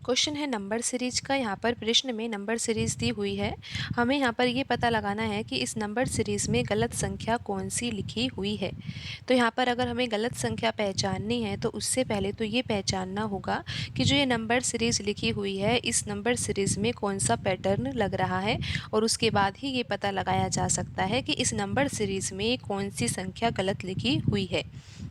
Question है number series का। यहाँ पर प्रश्न में नंबर सीरीज दी हुई है। हमें यहाँ पर ये पता लगाना है कि इस नंबर सीरीज में गलत संख्या कौन सी लिखी हुई है। तो यहाँ पर अगर हमें गलत संख्या पहचाननी है तो उससे पहले तो ये पहचानना होगा कि जो ये नंबर सीरीज लिखी हुई है इस नंबर सीरीज में कौन सा पैटर्न लग रहा है, और उसके बाद ही ये पता लगाया जा सकता है कि इस नंबर सीरीज में कौन सी संख्या गलत लिखी हुई है।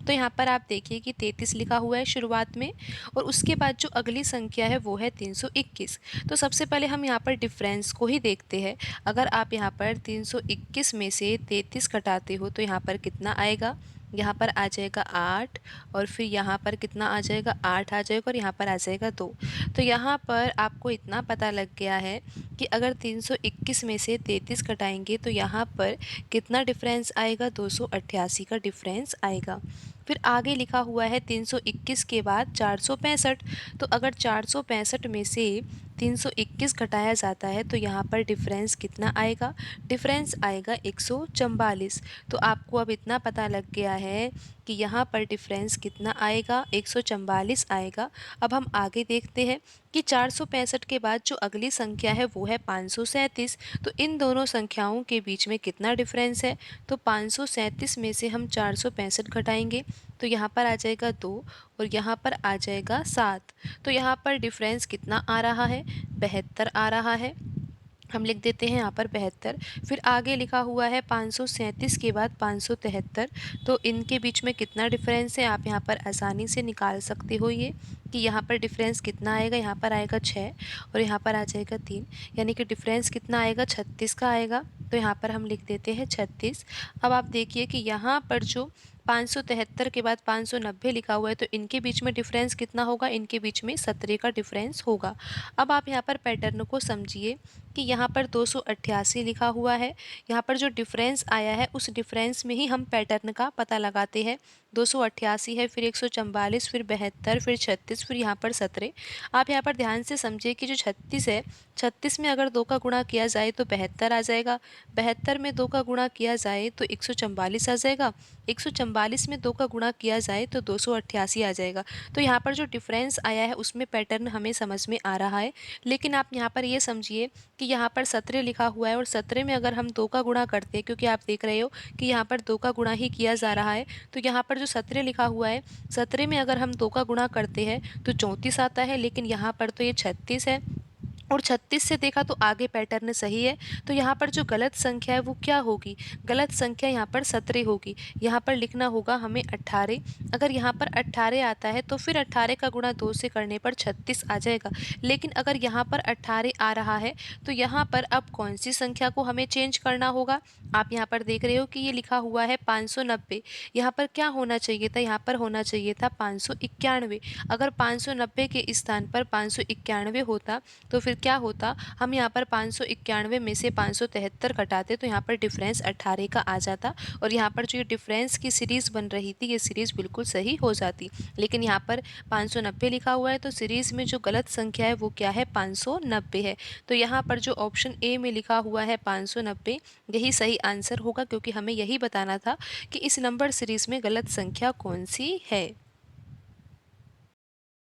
तो यहाँ पर आप देखिए कि 33 लिखा हुआ है शुरुआत में, और उसके बाद जो अगली संख्या है वो है 321। तो सबसे पहले हम यहाँ पर डिफरेंस को ही देखते हैं। अगर आप यहाँ पर 321 में से 33 घटाते हो तो यहाँ पर कितना आएगा, यहाँ पर आ जाएगा 8, और फिर यहाँ पर कितना आ जाएगा, 8 आ जाएगा, और यहाँ पर आ जाएगा 2। तो यहाँ पर आपको इतना पता लग गया है कि अगर 321 में से 33 घटाएंगे तो यहाँ पर कितना डिफरेंस आएगा, 288 का डिफरेंस आएगा। फिर आगे लिखा हुआ है 321 के बाद 465। तो अगर 465 में से 321 घटाया जाता है तो यहाँ पर डिफरेंस कितना आएगा, डिफरेंस आएगा 144। तो आपको अब इतना पता लग गया है कि यहाँ पर डिफरेंस कितना आएगा, 144 आएगा। अब हम आगे देखते हैं कि 465 के बाद जो अगली संख्या है वो है 537। तो इन दोनों संख्याओं के बीच में कितना डिफरेंस है, तो 537 में से हम 465 घटाएंगे तो यहाँ पर आ जाएगा 2, और यहाँ पर आ जाएगा 7। तो यहाँ पर डिफरेंस कितना आ रहा है, 72 आ रहा है। हम लिख देते हैं यहाँ पर 72। फिर आगे लिखा हुआ है 537 के बाद 573। तो इनके बीच में कितना डिफरेंस है आप यहाँ पर आसानी से निकाल सकते हो ये, कि यहाँ पर डिफरेंस कितना आएगा, यहाँ पर आएगा 6 और यहाँ पर आ जाएगा 3, यानी कि डिफरेंस कितना आएगा, 36 का आएगा। तो यहाँ पर हम लिख देते हैं 36। अब आप देखिए कि यहाँ पर जो 573 के बाद 590 लिखा हुआ है तो इनके बीच में डिफरेंस कितना होगा, इनके बीच में 17 का डिफरेंस होगा। अब आप यहाँ पर पैटर्न को समझिए कि यहाँ पर 288 लिखा हुआ है, यहाँ पर जो डिफरेंस आया है उस डिफरेंस में ही हम पैटर्न का पता लगाते हैं। 288 है, फिर 144, फिर 72, फिर 36, फिर यहाँ पर 17। आप यहाँ पर ध्यान से समझिए कि जो 36 है, 36 में अगर 2 का गुणा किया जाए तो 72 आ जाएगा, 72 में 2 का गुणा किया जाए तो 144 आ जाएगा, 144 में 2 का गुणा किया जाए तो 288 आ जाएगा। तो यहाँ पर जो डिफरेंस आया है उसमें पैटर्न हमें समझ में आ रहा है। लेकिन आप यहाँ पर ये समझिए कि यहाँ पर 17 लिखा हुआ है, और 17 में अगर हम 2 का गुणा करते हैं, क्योंकि आप देख रहे हो कि यहाँ पर 2 का गुणा ही किया जा रहा है, तो यहाँ पर जो 17 लिखा हुआ है, 17 में अगर हम 2 का गुणा करते हैं तो 34 आता है, लेकिन यहाँ पर तो ये 36 है, और 36 से देखा तो आगे पैटर्न सही है। तो यहाँ पर जो गलत संख्या है वो क्या होगी, गलत संख्या यहाँ पर 17 होगी। यहाँ पर लिखना होगा हमें 18। अगर यहाँ पर 18 आता है तो फिर 18 का गुणा 2 से करने पर 36 आ जाएगा। लेकिन अगर यहाँ पर 18 आ रहा है तो यहाँ पर अब कौन सी संख्या को हमें चेंज करना होगा। आप यहाँ पर देख रहे हो कि ये लिखा हुआ है 590। यहाँ पर क्या होना चाहिए था, यहाँ पर होना चाहिए था 591। अगर 590 के स्थान पर 591 होता तो फिर क्या होता, हम यहाँ पर 591 में से 573 घटाते तो यहाँ पर डिफरेंस 18 का आ जाता, और यहाँ पर जो ये डिफरेंस की सीरीज़ बन रही थी ये सीरीज़ बिल्कुल सही हो जाती। लेकिन यहाँ पर 590 लिखा हुआ है तो सीरीज़ में जो गलत संख्या है वो क्या है, 590 है। तो यहाँ पर जो ऑप्शन ए में लिखा हुआ है 590 यही सही आंसर होगा, क्योंकि हमें यही बताना था कि इस नंबर सीरीज़ में गलत संख्या कौन सी है।